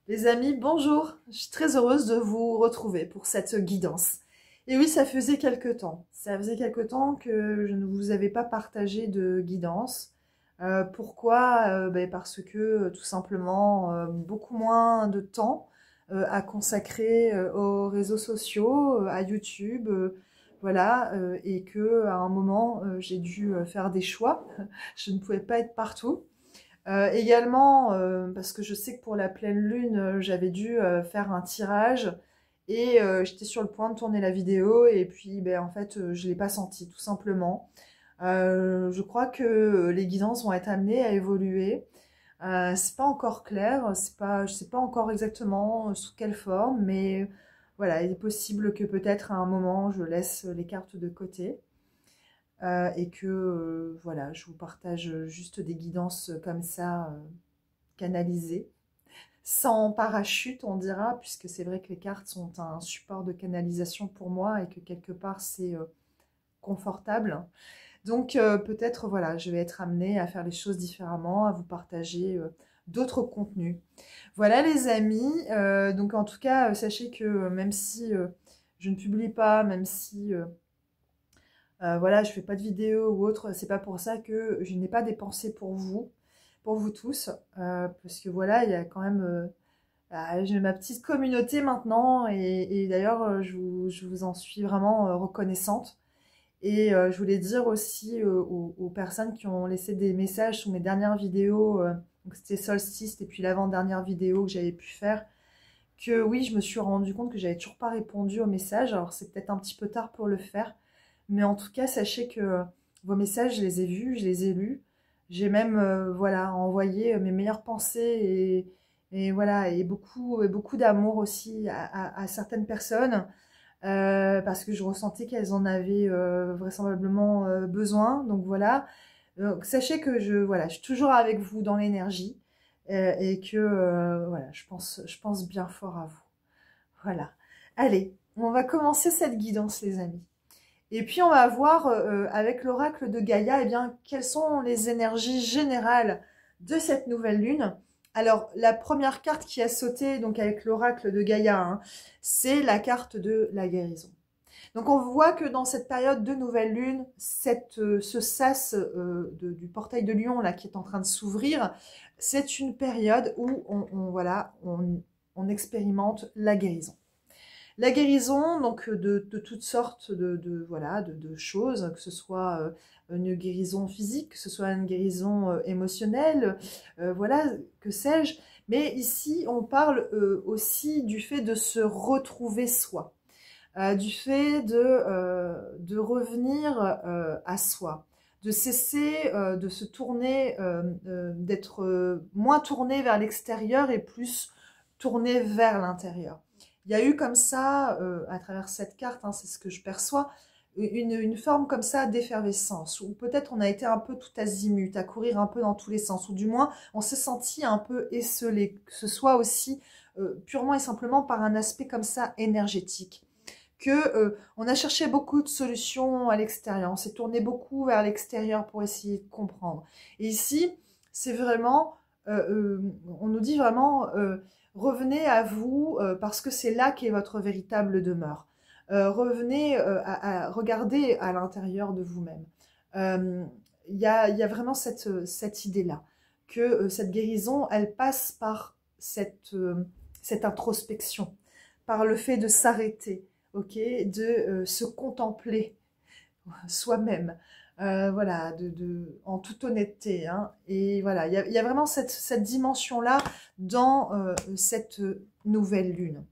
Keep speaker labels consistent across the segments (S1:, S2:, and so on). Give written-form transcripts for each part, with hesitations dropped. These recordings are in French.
S1: Les amis, bonjour. Je suis très heureuse de vous retrouver pour cette guidance. Et oui, ça faisait quelque temps. Ça faisait quelque temps que je ne vous avais pas partagé de guidance. Pourquoi? Parce que tout simplement beaucoup moins de temps à consacrer aux réseaux sociaux, à YouTube, voilà, et que à un moment j'ai dû faire des choix. Je ne pouvais pas être partout. Également, parce que je sais que pour la pleine lune, j'avais dû faire un tirage et j'étais sur le point de tourner la vidéo et puis en fait je l'ai pas senti tout simplement. Je crois que les guidances vont être amenées à évoluer. C'est pas encore clair, je sais pas encore exactement sous quelle forme, mais voilà, il est possible que peut-être à un moment je laisse les cartes de côté. Et que voilà, je vous partage juste des guidances comme ça, canalisées, sans parachute on dira, puisque c'est vrai que les cartes sont un support de canalisation pour moi et que quelque part c'est confortable. Donc peut-être voilà, je vais être amenée à faire les choses différemment, à vous partager d'autres contenus. Voilà les amis, donc en tout cas sachez que même si je ne publie pas, même si voilà, je fais pas de vidéo ou autre, c'est pas pour ça que je n'ai pas des pensées pour vous tous, parce que voilà, il y a quand même, j'ai ma petite communauté maintenant, et d'ailleurs, je vous en suis vraiment reconnaissante. Et je voulais dire aussi aux personnes qui ont laissé des messages sous mes dernières vidéos, donc c'était Solstice et puis l'avant-dernière vidéo que j'avais pu faire, que oui, je me suis rendu compte que j'avais toujours pas répondu aux messages. Alors c'est peut-être un petit peu tard pour le faire, mais en tout cas, sachez que vos messages, je les ai vus, je les ai lus. J'ai même voilà, envoyé mes meilleures pensées et voilà, et beaucoup d'amour aussi à certaines personnes, parce que je ressentais qu'elles en avaient vraisemblablement besoin. Donc voilà, donc, sachez que voilà, je suis toujours avec vous dans l'énergie, et que voilà, je pense bien fort à vous. Voilà. Allez, on va commencer cette guidance, les amis. Et puis on va voir avec l'oracle de Gaïa, eh bien, quelles sont les énergies générales de cette nouvelle lune. Alors la première carte qui a sauté donc avec l'oracle de Gaïa, hein, c'est la carte de la guérison. Donc on voit que dans cette période de nouvelle lune, ce sas du portail de Lion là qui est en train de s'ouvrir, c'est une période où voilà, on expérimente la guérison. La guérison, donc de toutes sortes voilà, de choses, que ce soit une guérison physique, que ce soit une guérison émotionnelle, voilà, que sais-je. Mais ici, on parle aussi du fait de se retrouver soi, du fait de revenir à soi, de cesser de se tourner, d'être moins tourné vers l'extérieur et plus tourné vers l'intérieur. Il y a eu comme ça, à travers cette carte, hein, c'est ce que je perçois, une forme comme ça d'effervescence, où peut-être on a été un peu tout azimut, à courir un peu dans tous les sens, ou du moins on s'est senti un peu esselé, que ce soit aussi purement et simplement par un aspect comme ça énergétique. Que on a cherché beaucoup de solutions à l'extérieur, on s'est tourné beaucoup vers l'extérieur pour essayer de comprendre. Et ici, c'est vraiment, on nous dit vraiment, revenez à vous parce que c'est là qu'est votre véritable demeure. Revenez à regarder à l'intérieur de vous-même. Il y a vraiment cette idée-là, que cette guérison, elle passe par cette introspection, par le fait de s'arrêter, ok, de se contempler soi-même, voilà, en toute honnêteté, hein, et voilà, il y a vraiment cette dimension-là dans cette nouvelle lune.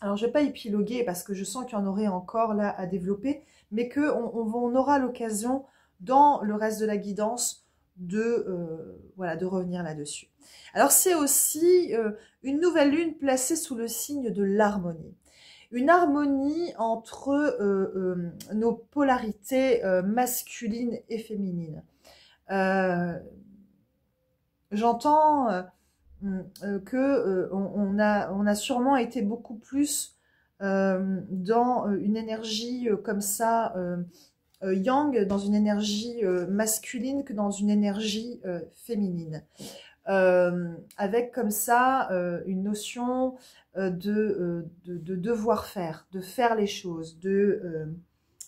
S1: Alors, je ne vais pas épiloguer parce que je sens qu'il y en aurait encore là à développer, mais qu'on aura l'occasion dans le reste de la guidance voilà, de revenir là-dessus. Alors, c'est aussi une nouvelle lune placée sous le signe de l'harmonie. Une harmonie entre nos polarités masculines et féminines. J'entends que on a sûrement été beaucoup plus dans une énergie comme ça, yang, dans une énergie masculine que dans une énergie féminine. avec comme ça une notion de devoir faire, de faire les choses,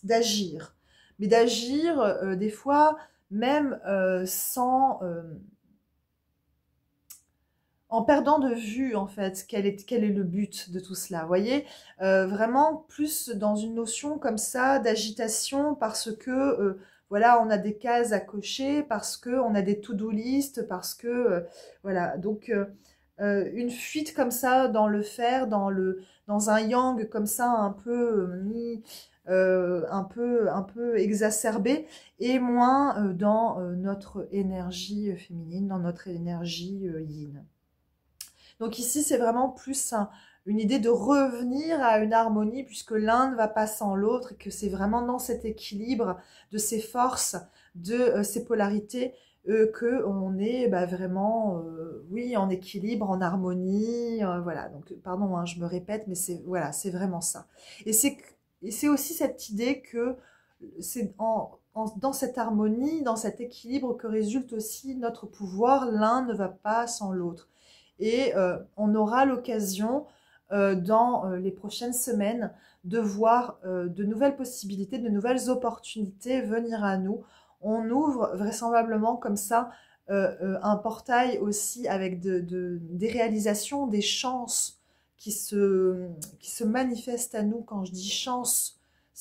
S1: d'agir. Mais d'agir des fois même sans... en perdant de vue en fait quel est le but de tout cela, vous voyez, vraiment plus dans une notion comme ça d'agitation parce que voilà, on a des cases à cocher, parce que on a des to-do list, parce que voilà, donc une fuite comme ça dans le faire, dans un yang comme ça un peu mis un peu exacerbé, et moins dans notre énergie féminine, dans notre énergie yin. Donc ici, c'est vraiment plus une idée de revenir à une harmonie, puisque l'un ne va pas sans l'autre, et que c'est vraiment dans cet équilibre de ces forces, de ces polarités, que on est vraiment, oui, en équilibre, en harmonie, voilà. Donc, pardon, hein, je me répète, mais c'est voilà, c'est vraiment ça. Et c'est aussi cette idée que c'est dans cette harmonie, dans cet équilibre que résulte aussi notre pouvoir. L'un ne va pas sans l'autre. Et on aura l'occasion dans les prochaines semaines de voir de nouvelles possibilités, de nouvelles opportunités venir à nous. On ouvre vraisemblablement comme ça un portail aussi avec des réalisations, des chances qui se manifestent à nous. Quand je dis chance,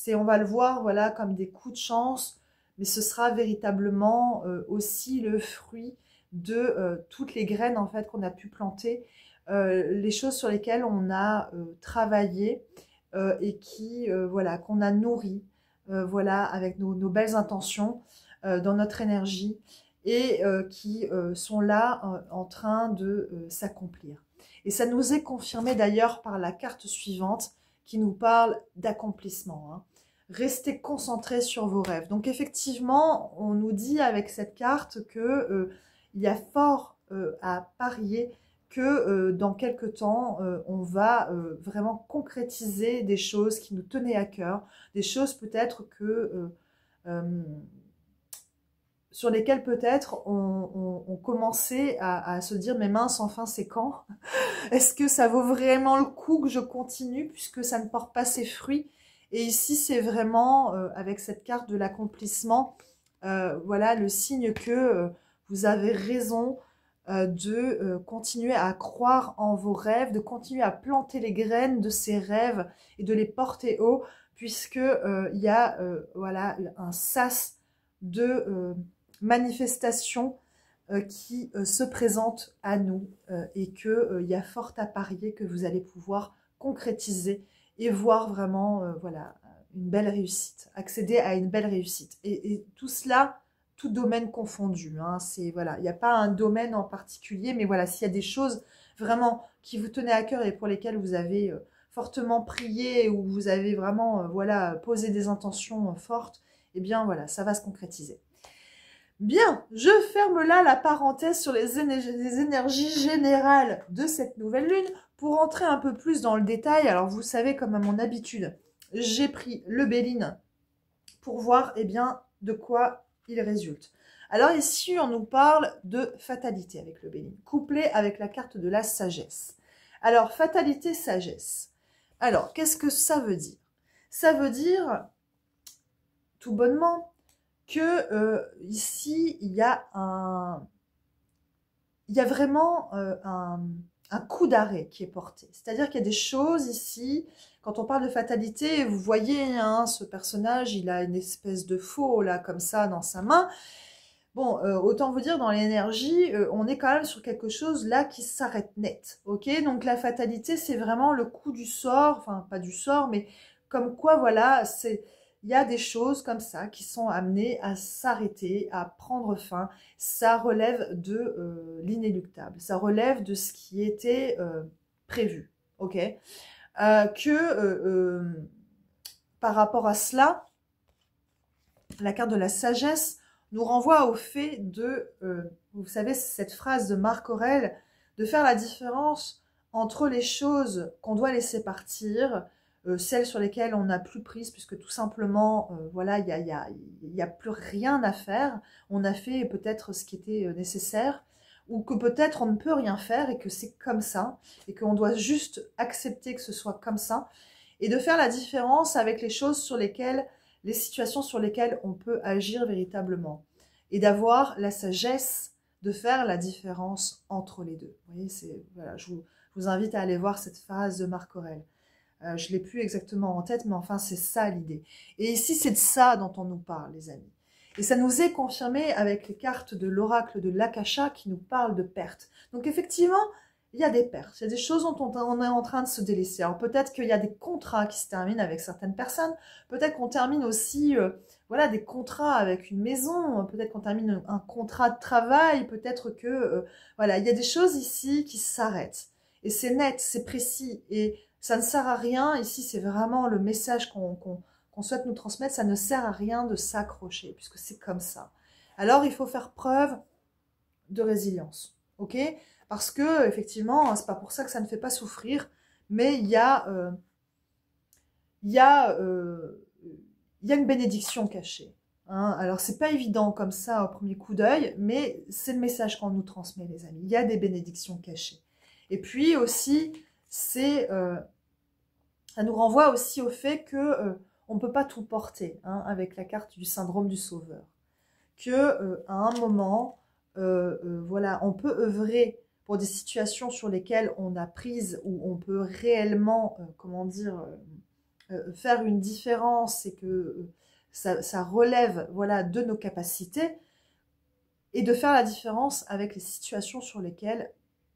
S1: on va le voir voilà, comme des coups de chance, mais ce sera véritablement aussi le fruit de toutes les graines en fait qu'on a pu planter, les choses sur lesquelles on a travaillé et qui voilà, qu'on a nourri voilà, avec nos belles intentions dans notre énergie, et qui sont là en train de s'accomplir. Et ça nous est confirmé d'ailleurs par la carte suivante qui nous parle d'accomplissement, hein. Restez concentrés sur vos rêves. Donc effectivement, on nous dit avec cette carte que il y a fort à parier que dans quelques temps, on va vraiment concrétiser des choses qui nous tenaient à cœur, des choses peut-être que sur lesquelles peut-être on commençait à se dire mais mince, enfin c'est quand? Est-ce que ça vaut vraiment le coup que je continue puisque ça ne porte pas ses fruits? Et ici c'est vraiment avec cette carte de l'accomplissement, voilà le signe que vous avez raison de continuer à croire en vos rêves, de continuer à planter les graines de ces rêves et de les porter haut, puisque il y a voilà un sas de manifestations qui se présentent à nous et que il y a fort à parier que vous allez pouvoir concrétiser et voir vraiment voilà une belle réussite, accéder à une belle réussite, et tout cela tout domaine confondu, hein. C'est voilà, il n'y a pas un domaine en particulier, mais voilà, s'il y a des choses vraiment qui vous tenaient à cœur et pour lesquelles vous avez fortement prié, ou vous avez vraiment voilà posé des intentions fortes, eh bien voilà, ça va se concrétiser. Bien, je ferme là la parenthèse sur les énergies générales de cette nouvelle lune pour entrer un peu plus dans le détail. Alors vous savez, comme à mon habitude, j'ai pris le Béline pour voir eh bien de quoi il résulte. Alors ici, on nous parle de fatalité avec le Béline, couplé avec la carte de la sagesse. Alors, fatalité, sagesse. Alors, qu'est-ce que ça veut dire? Ça veut dire, tout bonnement, que ici, il y a vraiment un coup d'arrêt qui est porté. C'est-à-dire qu'il y a des choses ici, quand on parle de fatalité, vous voyez, hein, ce personnage, il a une espèce de faux, là, comme ça, dans sa main. Bon, autant vous dire, dans l'énergie, on est quand même sur quelque chose, là, qui s'arrête net, ok? Donc, la fatalité, c'est vraiment le coup du sort, enfin, pas du sort, mais comme quoi, voilà, il y a des choses comme ça qui sont amenées à s'arrêter, à prendre fin. Ça relève de l'inéluctable, ça relève de ce qui était prévu, ok? Par rapport à cela, la carte de la sagesse nous renvoie au fait de, vous savez, cette phrase de Marc Aurèle, de faire la différence entre les choses qu'on doit laisser partir, celles sur lesquelles on n'a plus prise, puisque tout simplement, voilà, il y a plus rien à faire. On a fait peut-être ce qui était nécessaire, ou que peut-être on ne peut rien faire et que c'est comme ça, et qu'on doit juste accepter que ce soit comme ça, et de faire la différence avec les choses sur lesquelles, les situations sur lesquelles on peut agir véritablement, et d'avoir la sagesse de faire la différence entre les deux. Vous voyez, voilà, je vous invite à aller voir cette phrase de Marc Aurèle. Je ne l'ai plus exactement en tête, mais enfin, c'est ça l'idée. Et ici, c'est de ça dont on nous parle, les amis. Et ça nous est confirmé avec les cartes de l'oracle de l'Akasha qui nous parlent de pertes. Donc effectivement, il y a des pertes, il y a des choses dont on est en train de se délaisser. Alors peut-être qu'il y a des contrats qui se terminent avec certaines personnes, peut-être qu'on termine aussi voilà, des contrats avec une maison, peut-être qu'on termine un contrat de travail, peut-être que voilà, il y a des choses ici qui s'arrêtent. Et c'est net, c'est précis, et ça ne sert à rien. Ici, c'est vraiment le message qu'on souhaite nous transmettre, ça ne sert à rien de s'accrocher, puisque c'est comme ça. Alors, il faut faire preuve de résilience, ok? Parce que, effectivement, c'est pas pour ça que ça ne fait pas souffrir, mais il y a une bénédiction cachée. Hein? Alors, c'est pas évident comme ça au premier coup d'œil, mais c'est le message qu'on nous transmet, les amis. Il y a des bénédictions cachées. Et puis aussi, ça nous renvoie aussi au fait que on ne peut pas tout porter, hein, avec la carte du syndrome du sauveur. Que à un moment, voilà, on peut œuvrer pour des situations sur lesquelles on a prise, où on peut réellement, comment dire, faire une différence et que ça relève, voilà, de nos capacités, et de faire la différence avec les situations sur lesquelles,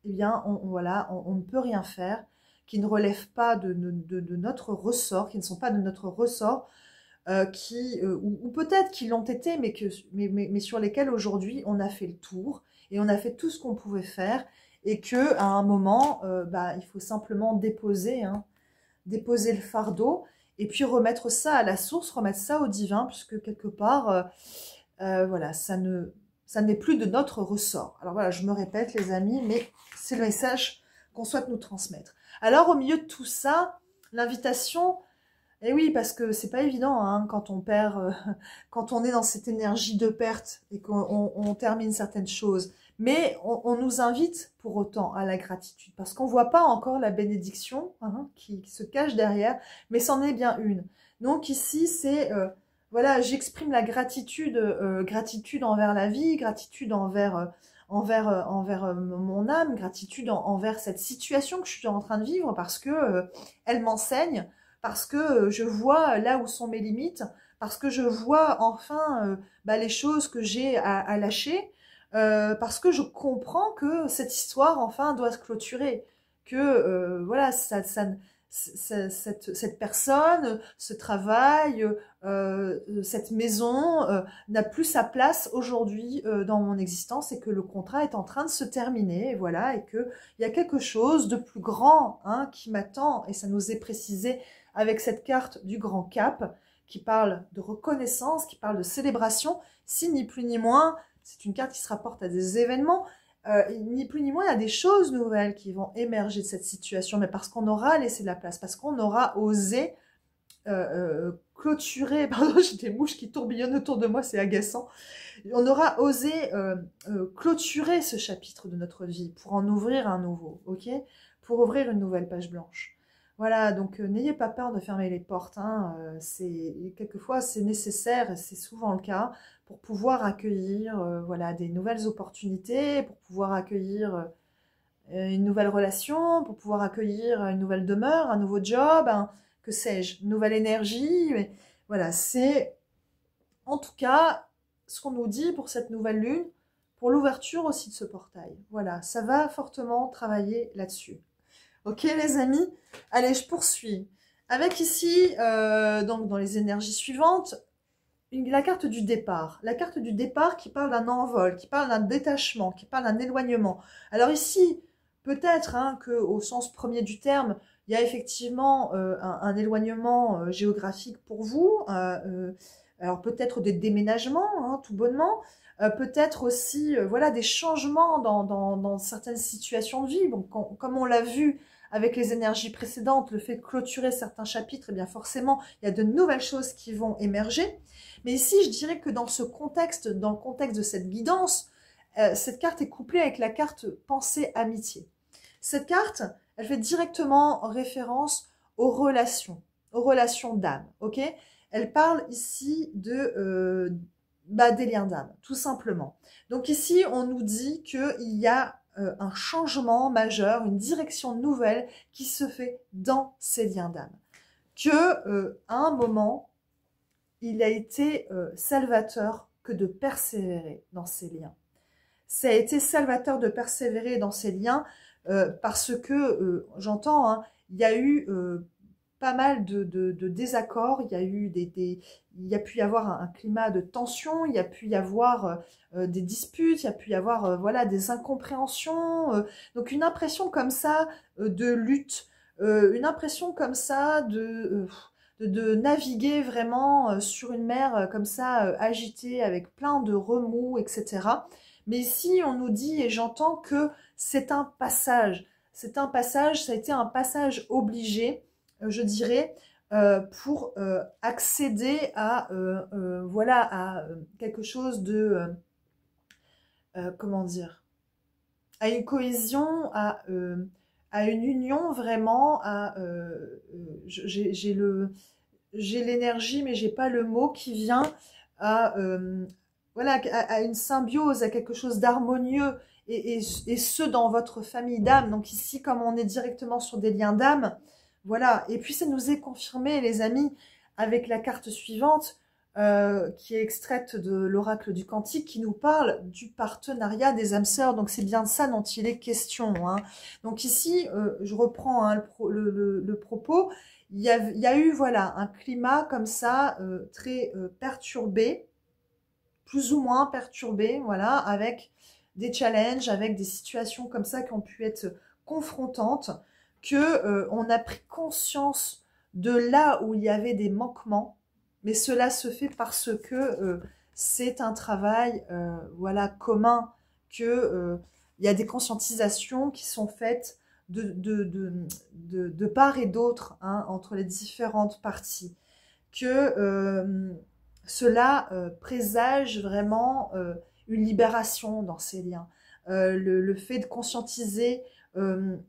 S1: eh bien, on ne peut rien faire, qui ne relèvent pas de notre ressort, qui ne sont pas de notre ressort, ou peut-être qui l'ont été, mais sur lesquels aujourd'hui on a fait le tour et on a fait tout ce qu'on pouvait faire, et que à un moment, il faut simplement déposer le fardeau et puis remettre ça à la source, remettre ça au divin, puisque quelque part, voilà, ça n'est plus de notre ressort. Alors voilà, je me répète, les amis, mais c'est le message qu'on souhaite nous transmettre. Alors au milieu de tout ça, l'invitation, et oui, parce que c'est pas évident, hein, quand on perd, quand on est dans cette énergie de perte et qu'on termine certaines choses. Mais on nous invite pour autant à la gratitude, parce qu'on voit pas encore la bénédiction, hein, qui se cache derrière, mais c'en est bien une. Donc ici, c'est voilà, j'exprime la gratitude, gratitude envers la vie, gratitude envers mon âme, gratitude envers cette situation que je suis en train de vivre, parce que elle m'enseigne, parce que je vois là où sont mes limites, parce que je vois enfin les choses que j'ai à lâcher, parce que je comprends que cette histoire enfin doit se clôturer, que voilà, cette personne, ce travail, cette maison n'a plus sa place aujourd'hui dans mon existence, et que le contrat est en train de se terminer, et voilà, et qu'il y a quelque chose de plus grand, hein, qui m'attend, et ça nous est précisé avec cette carte du grand cap, qui parle de reconnaissance, qui parle de célébration, si ni plus ni moins, c'est une carte qui se rapporte à des événements, ni plus ni moins, il y a des choses nouvelles qui vont émerger de cette situation, mais parce qu'on aura laissé de la place, parce qu'on aura osé clôturer, pardon, j'ai des mouches qui tourbillonnent autour de moi, c'est agaçant, on aura osé clôturer ce chapitre de notre vie pour en ouvrir un nouveau, ok, pour ouvrir une nouvelle page blanche. Voilà, donc n'ayez pas peur de fermer les portes, hein, quelquefois c'est nécessaire, et c'est souvent le cas, pour pouvoir accueillir voilà, des nouvelles opportunités, pour pouvoir accueillir une nouvelle relation, pour pouvoir accueillir une nouvelle demeure, un nouveau job, que sais-je, une nouvelle énergie. Mais voilà, c'est en tout cas ce qu'on nous dit pour cette nouvelle lune, pour l'ouverture aussi de ce portail. Voilà, ça va fortement travailler là-dessus. Ok les amis, allez, je poursuis. Avec ici, donc dans les énergies suivantes, la carte du départ. La carte du départ qui parle d'un envol, qui parle d'un détachement, qui parle d'un éloignement. Alors ici, peut-être qu'au sens premier du terme, il y a effectivement un éloignement géographique pour vous. Alors peut-être des déménagements, tout bonnement. Peut-être aussi voilà, des changements dans certaines situations de vie. Donc, comme on l'a vu avec les énergies précédentes, le fait de clôturer certains chapitres, eh bien forcément, il y a de nouvelles choses qui vont émerger. Mais ici, je dirais que dans le contexte de cette guidance, Cette carte est couplée avec la carte pensée amitié. Cette carte, elle fait directement référence aux relations d'âme, ok? Elle parle ici de des liens d'âme, tout simplement. Donc ici, on nous dit qu'il y a un changement majeur, une direction nouvelle qui se fait dans ces liens d'âme. À un moment, il a été salvateur que de persévérer dans ces liens. Ça a été salvateur de persévérer dans ces liens parce que, j'entends, hein, il y a eu pas mal de désaccords, il y a eu il y a pu y avoir un climat de tension, il y a pu y avoir des disputes, il y a pu y avoir voilà, des incompréhensions, donc une impression comme ça de lutte, une impression comme ça de naviguer vraiment sur une mer comme ça agitée avec plein de remous, etc. Mais ici, on nous dit, et j'entends que c'est un passage. C'est un passage, ça a été un passage obligé, je dirais, pour accéder à, voilà, à quelque chose de, comment dire, à une cohésion, à une union vraiment, j'ai l'énergie, mais j'ai pas le mot qui vient à voilà, à une symbiose, à quelque chose d'harmonieux, et ce dans votre famille d'âme. Donc ici, comme on est directement sur des liens d'âme, voilà. Et puis ça nous est confirmé, les amis, avec la carte suivante, qui est extraite de l'oracle du Cantique, qui nous parle du partenariat des âmes sœurs. Donc c'est bien de ça dont il est question, hein. Donc ici, je reprends hein, le propos. Il y a eu voilà un climat comme ça très perturbé, plus ou moins perturbé, voilà, avec des challenges, avec des situations comme ça qui ont pu être confrontantes, que on a pris conscience de là où il y avait des manquements, mais cela se fait parce que c'est un travail voilà commun, que il y a des conscientisations qui sont faites de part et d'autre hein, entre les différentes parties, que cela présage vraiment une libération dans ces liens. Le fait de conscientiser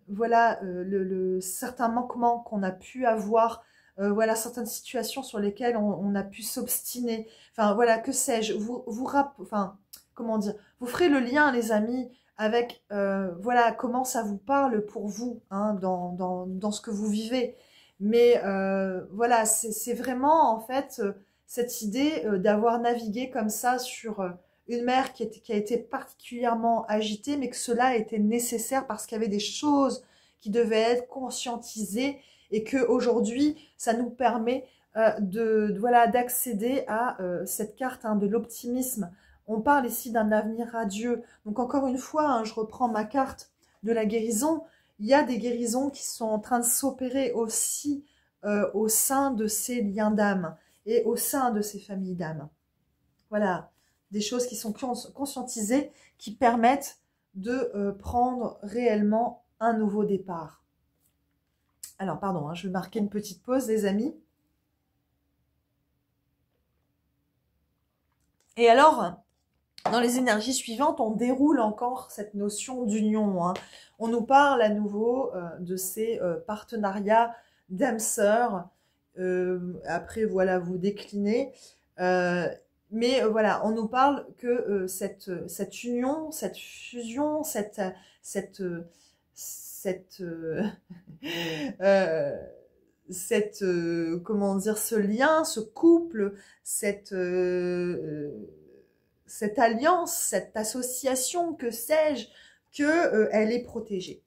S1: voilà certains manquements qu'on a pu avoir, voilà certaines situations sur lesquelles on a pu s'obstiner. Enfin voilà, que sais-je, enfin comment dire, vous ferez le lien les amis avec voilà comment ça vous parle pour vous hein, dans ce que vous vivez. Mais voilà, c'est vraiment en fait cette idée d'avoir navigué comme ça sur une mer qui a été particulièrement agitée, mais que cela était nécessaire parce qu'il y avait des choses qui devaient être conscientisées et que aujourd'hui, ça nous permet voilà d'accéder à cette carte hein, de l'optimisme. On parle ici d'un avenir radieux. Donc encore une fois, hein, je reprends ma carte de la guérison. Il y a des guérisons qui sont en train de s'opérer aussi au sein de ces liens d'âme et au sein de ces familles d'âme. Voilà, des choses qui sont conscientisées, qui permettent de prendre réellement un nouveau départ. Alors, pardon, hein, je vais marquer une petite pause, les amis. Et alors, dans les énergies suivantes, on déroule encore cette notion d'union. Hein. On nous parle à nouveau de ces partenariats d'âmes sœurs. Après, voilà, vous déclinez. Mais voilà, on nous parle que cette union, cette fusion, comment dire, ce lien, ce couple, cette alliance, cette association, que sais-je, que elle est protégée.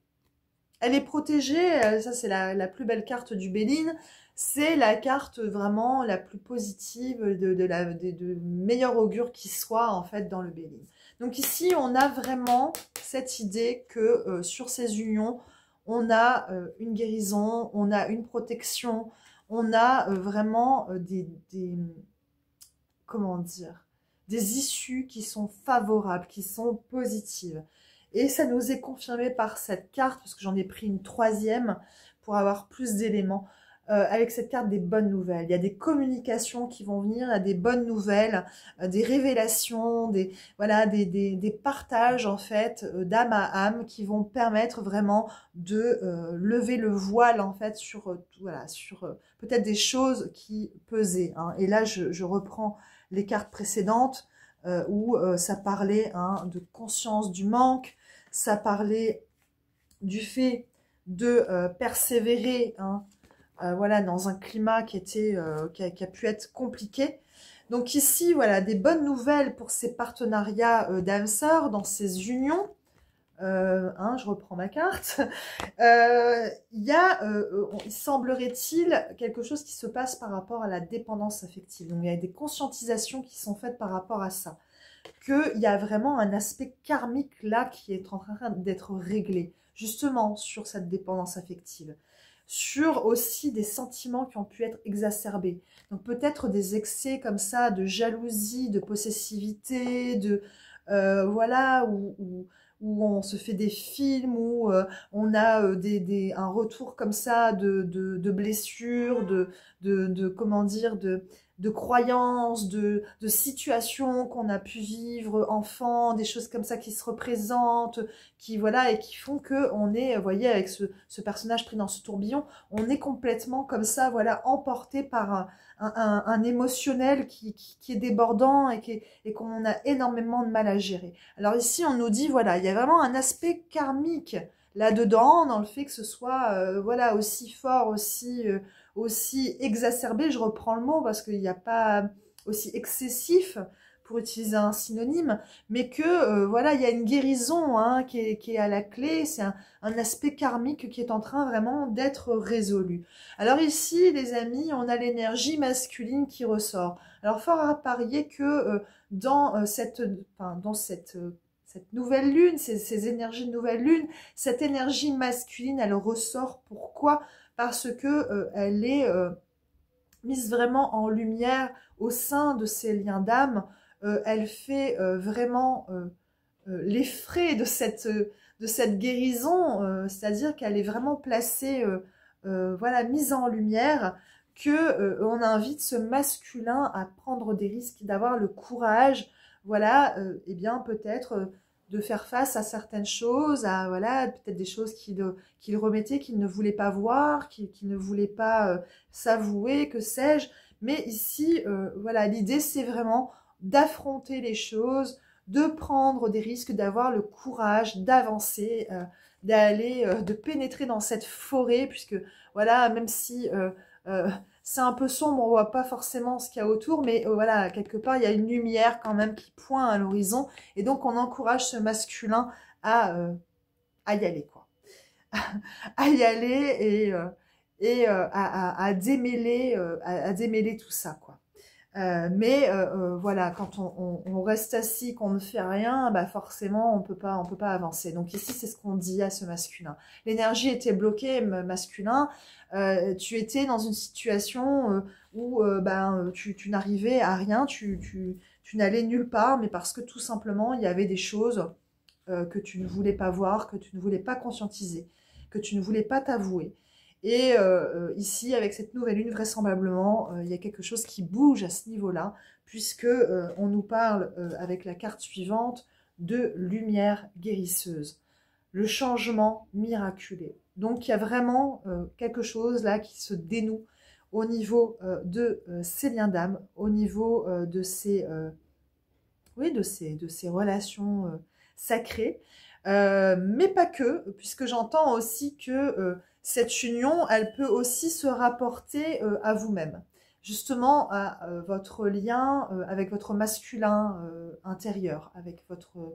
S1: Elle est protégée, ça c'est la plus belle carte du Béline, c'est la carte vraiment la plus positive, de meilleur augure qui soit en fait dans le Béline. Donc ici on a vraiment cette idée que sur ces unions, on a une guérison, on a une protection, on a vraiment comment dire, des issues qui sont favorables, qui sont positives. Et ça nous est confirmé par cette carte, parce que j'en ai pris une troisième pour avoir plus d'éléments. avec cette carte des bonnes nouvelles. Il y a des communications qui vont venir, il y a des bonnes nouvelles, des révélations, voilà, des partages en fait d'âme à âme qui vont permettre vraiment de lever le voile en fait sur voilà, sur peut-être des choses qui pesaient. Hein. Et là, je reprends les cartes précédentes où ça parlait de conscience du manque, ça parlait du fait de persévérer. Voilà, dans un climat qui a pu être compliqué. Donc ici, voilà, des bonnes nouvelles pour ces partenariats d'âmes sœurs, dans ces unions. Je reprends ma carte. Il semblerait-il quelque chose qui se passe par rapport à la dépendance affective. Donc il y a des conscientisations qui sont faites par rapport à ça. Qu'il y a vraiment un aspect karmique là qui est en train d'être réglé, justement sur cette dépendance affective. Sur aussi des sentiments qui ont pu être exacerbés. Donc peut-être des excès comme ça de jalousie, de possessivité, voilà, où on se fait des films, où on a un retour comme ça de blessures, comment dire, de croyances, de situations qu'on a pu vivre enfant, des choses comme ça qui se représentent, qui voilà, et qui font que on est, vous voyez, avec ce personnage pris dans ce tourbillon, on est complètement comme ça, voilà, emporté par un émotionnel qui est débordant et qu'on a énormément de mal à gérer. Alors ici, on nous dit, voilà, il y a vraiment un aspect karmique là-dedans, dans le fait que ce soit, voilà, aussi fort, aussi exacerbé, je reprends le mot parce qu'il n'y a pas aussi excessif pour utiliser un synonyme, mais que voilà, il y a une guérison qui est à la clé, c'est un aspect karmique qui est en train vraiment d'être résolu. Alors ici, les amis, on a l'énergie masculine qui ressort. Alors fort à parier que dans cette nouvelle lune, ces énergies de nouvelle lune, cette énergie masculine, elle ressort. Pourquoi ? Parce que elle est mise vraiment en lumière au sein de ces liens d'âme. Elle fait vraiment les frais de cette guérison, c'est-à-dire qu'elle est vraiment placée, voilà, mise en lumière, que on invite ce masculin à prendre des risques, d'avoir le courage, voilà, et bien peut-être de faire face à certaines choses, à voilà, peut-être des choses qu'il remettait, qu'il ne voulait pas voir, qu'il ne voulait pas s'avouer, que sais-je. Mais ici, voilà, l'idée c'est vraiment d'affronter les choses, de prendre des risques, d'avoir le courage d'avancer, de pénétrer dans cette forêt, puisque voilà, même si c'est un peu sombre, on voit pas forcément ce qu'il y a autour, mais voilà, quelque part, il y a une lumière quand même qui pointe à l'horizon, et donc on encourage ce masculin à y aller, quoi. À y aller à démêler tout ça, quoi. Voilà, quand on reste assis, qu'on ne fait rien, bah forcément on peut pas avancer. Donc ici c'est ce qu'on dit à ce masculin. L'énergie était bloquée, masculin. Tu étais dans une situation où tu n'arrivais à rien, tu n'allais nulle part, mais parce que tout simplement il y avait des choses que tu ne voulais pas voir, que tu ne voulais pas conscientiser, que tu ne voulais pas t'avouer. Et ici, avec cette nouvelle lune, vraisemblablement, il y a quelque chose qui bouge à ce niveau-là, puisque on nous parle, avec la carte suivante, de lumière guérisseuse, le changement miraculé. Donc, il y a vraiment quelque chose là qui se dénoue au niveau de ces liens d'âme, au niveau de ces relations sacrées, mais pas que, puisque j'entends aussi que cette union, elle peut aussi se rapporter à vous-même, justement à votre lien avec votre masculin intérieur, avec votre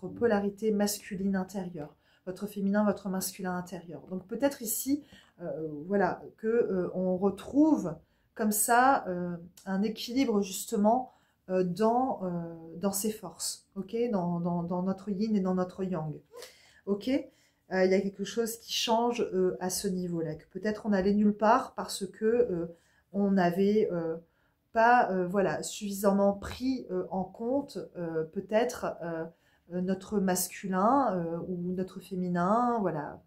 S1: polarité masculine intérieure, votre féminin, votre masculin intérieur. Donc peut-être ici, voilà, que on retrouve comme ça un équilibre justement dans ses forces, ok, dans notre yin et dans notre yang, ok. Il y a quelque chose qui change à ce niveau-là, que peut-être on allait nulle part parce que on n'avait pas voilà, suffisamment pris en compte peut-être notre masculin ou notre féminin, voilà.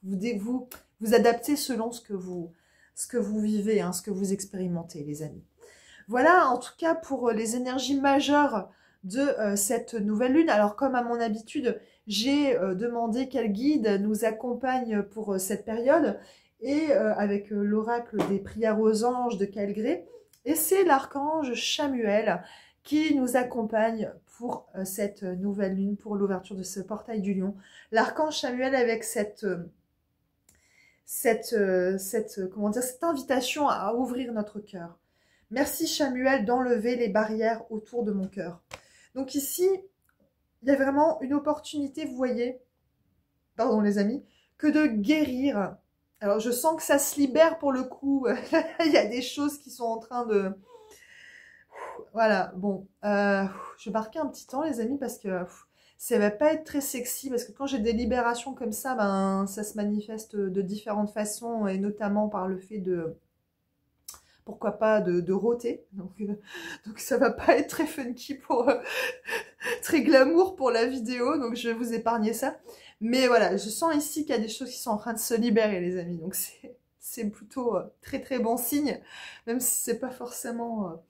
S1: Vous adaptez selon ce que vous ce que vous vivez, hein, ce que vous expérimentez, les amis. Voilà, en tout cas, pour les énergies majeures de cette nouvelle lune. Alors, comme à mon habitude, j'ai demandé quel guide nous accompagne pour cette période, et avec l'oracle des prières aux anges de Calgré, et c'est l'archange Chamuel qui nous accompagne pour cette nouvelle lune, pour l'ouverture de ce portail du lion. L'archange Chamuel avec cette comment dire, cette invitation à ouvrir notre cœur. Merci Chamuel d'enlever les barrières autour de mon cœur. Donc ici, il y a vraiment une opportunité, vous voyez, pardon les amis, que de guérir. Alors je sens que ça se libère pour le coup. Il y a des choses qui sont en train de... Voilà, bon, je vais marquer un petit temps les amis parce que ça va pas être très sexy, parce que quand j'ai des libérations comme ça, ben, ça se manifeste de différentes façons, et notamment par le fait de... pourquoi pas de rôter, donc ça va pas être très funky pour très glamour pour la vidéo, donc je vais vous épargner ça. Mais voilà, je sens ici qu'il y a des choses qui sont en train de se libérer les amis, donc c'est plutôt très très bon signe, même si c'est pas forcément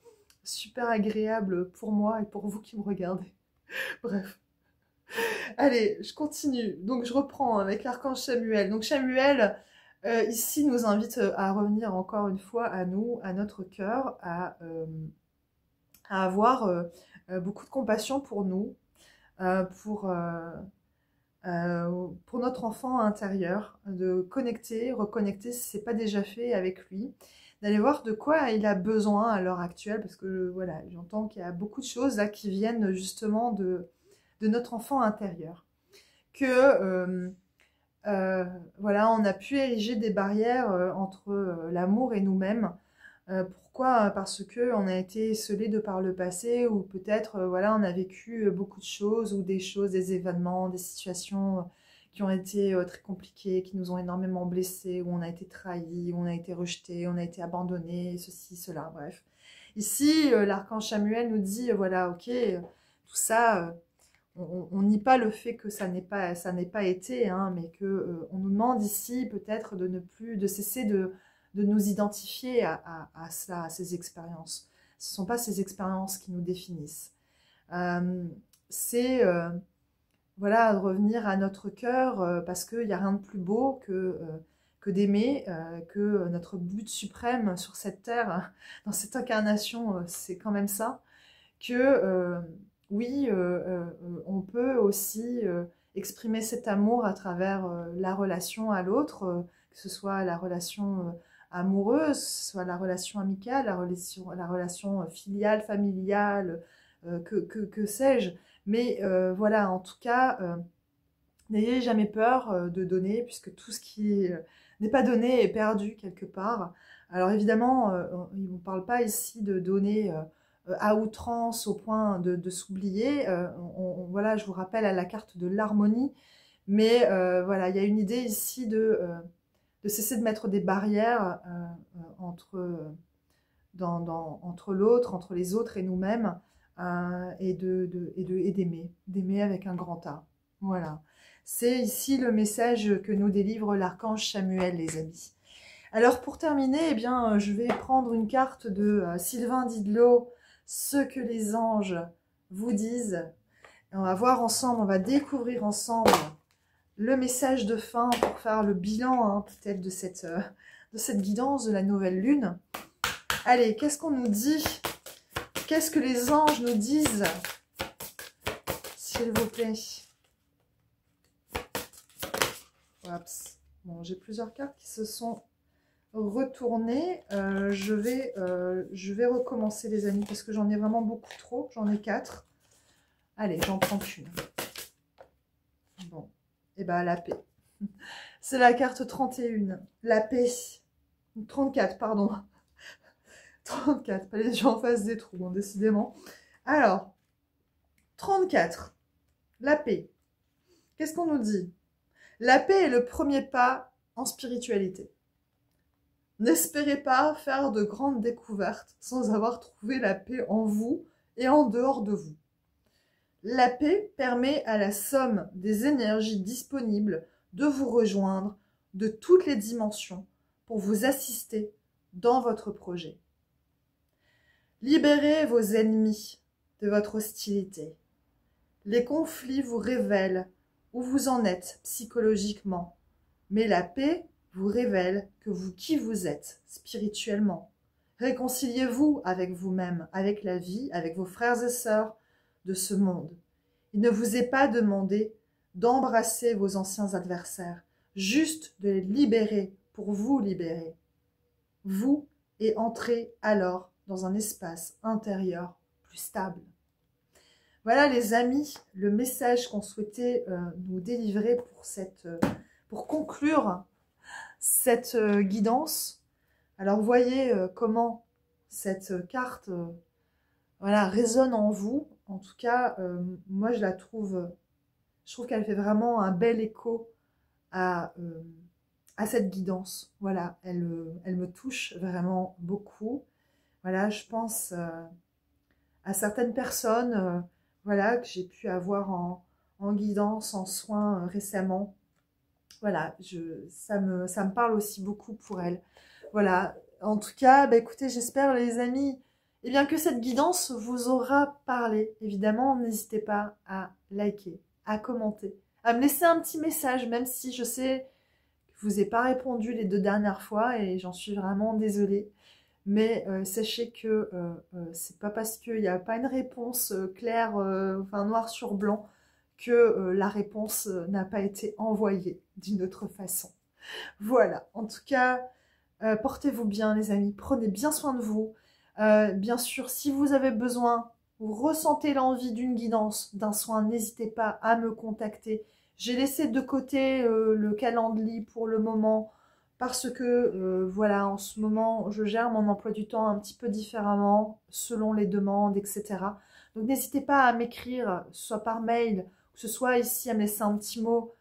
S1: super agréable pour moi et pour vous qui me regardez. Bref. Allez, je continue. Donc je reprends avec l'archange Chamuel. Donc Chamuel, ici, nous invite à revenir encore une fois à nous, à notre cœur, à avoir beaucoup de compassion pour nous, pour notre enfant intérieur, de connecter, reconnecter si ce n'est pas déjà fait avec lui, d'aller voir de quoi il a besoin à l'heure actuelle, parce que voilà, j'entends qu'il y a beaucoup de choses là qui viennent justement de notre enfant intérieur. Que voilà, on a pu ériger des barrières entre l'amour et nous-mêmes. Pourquoi? Parce que on a été scellé de par le passé, ou peut-être voilà, on a vécu beaucoup de choses, ou des événements, des situations qui ont été très compliquées, qui nous ont énormément blessés, où on a été trahi, où on a été rejeté, on a été abandonné, ceci, cela, bref. Ici, l'archange Chamuel nous dit, voilà, ok, tout ça... on nie pas le fait que ça n'ait pas été, hein, mais que on nous demande ici peut-être de cesser de nous identifier à cela, à ces expériences. Ce ne sont pas ces expériences qui nous définissent. C'est voilà, revenir à notre cœur, parce qu'il n'y a rien de plus beau que d'aimer, que notre but suprême sur cette terre, dans cette incarnation, c'est quand même ça, que oui, on peut aussi exprimer cet amour à travers la relation à l'autre, que ce soit la relation amoureuse, que ce soit la relation amicale, la relation filiale, familiale, que sais-je. Mais voilà, en tout cas, n'ayez jamais peur de donner, puisque tout ce qui n'est pas donné est perdu quelque part. Alors évidemment, on ne parle pas ici de donner... à outrance au point de s'oublier. Voilà, je vous rappelle à la carte de l'harmonie, mais voilà, il y a une idée ici de cesser de mettre des barrières entre l'autre, entre les autres et nous-mêmes, et d'aimer avec un grand A. Voilà. C'est ici le message que nous délivre l'archange Chamuel, les amis. Alors pour terminer, eh bien, je vais prendre une carte de Sylvain Didlot, ce que les anges vous disent. Et on va voir ensemble, on va découvrir ensemble le message de fin pour faire le bilan hein, peut-être de cette guidance de la nouvelle lune. Allez, qu'est-ce qu'on nous dit? Qu'est-ce que les anges nous disent? S'il vous plaît. Oups. Bon, j'ai plusieurs cartes qui se sont retournées. Je vais recommencer les amis parce que j'en ai vraiment beaucoup trop. J'en ai 4. Allez, j'en prends qu'une. Bon. Et ben la paix. C'est la carte 31. La paix. 34, pardon. 34. Pas les gens en face des trous, hein, décidément. Alors, 34. La paix. Qu'est-ce qu'on nous dit? La paix est le premier pas en spiritualité. N'espérez pas faire de grandes découvertes sans avoir trouvé la paix en vous et en dehors de vous. La paix permet à la somme des énergies disponibles de vous rejoindre de toutes les dimensions pour vous assister dans votre projet. Libérez vos ennemis de votre hostilité. Les conflits vous révèlent où vous en êtes psychologiquement, mais la paix vous révèle qui vous êtes spirituellement. Réconciliez-vous avec vous-même, avec la vie, avec vos frères et sœurs de ce monde. Il ne vous est pas demandé d'embrasser vos anciens adversaires, juste de les libérer pour vous libérer. Vous, et entrez alors dans un espace intérieur plus stable. Voilà les amis, le message qu'on souhaitait nous délivrer pour conclure cette guidance. Alors voyez comment cette carte voilà, résonne en vous. En tout cas, moi je trouve qu'elle fait vraiment un bel écho à cette guidance. Voilà, elle me touche vraiment beaucoup. Voilà, je pense à certaines personnes voilà, que j'ai pu avoir en guidance, en soins récemment. Voilà, ça me parle aussi beaucoup pour elles. Voilà, en tout cas, bah, écoutez, j'espère les amis eh bien, que cette guidance vous aura parlé. Évidemment, n'hésitez pas à liker, à commenter, à me laisser un petit message, même si je sais que je vous ai pas répondu les 2 dernières fois et j'en suis vraiment désolée. Mais sachez que c'est pas parce qu'il n'y a pas une réponse claire, enfin noir sur blanc, que la réponse n'a pas été envoyée d'une autre façon. Voilà, en tout cas, portez-vous bien les amis, prenez bien soin de vous. Bien sûr, si vous avez besoin, vous ressentez l'envie d'une guidance, d'un soin, n'hésitez pas à me contacter. J'ai laissé de côté le calendrier pour le moment, parce que voilà, en ce moment, je gère mon emploi du temps un petit peu différemment, selon les demandes, etc. Donc n'hésitez pas à m'écrire, soit par mail, que ce soit ici, à me laisser un petit mot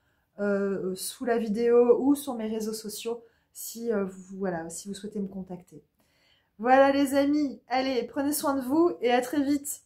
S1: sous la vidéo ou sur mes réseaux sociaux, si vous souhaitez me contacter. Voilà les amis, allez, prenez soin de vous et à très vite.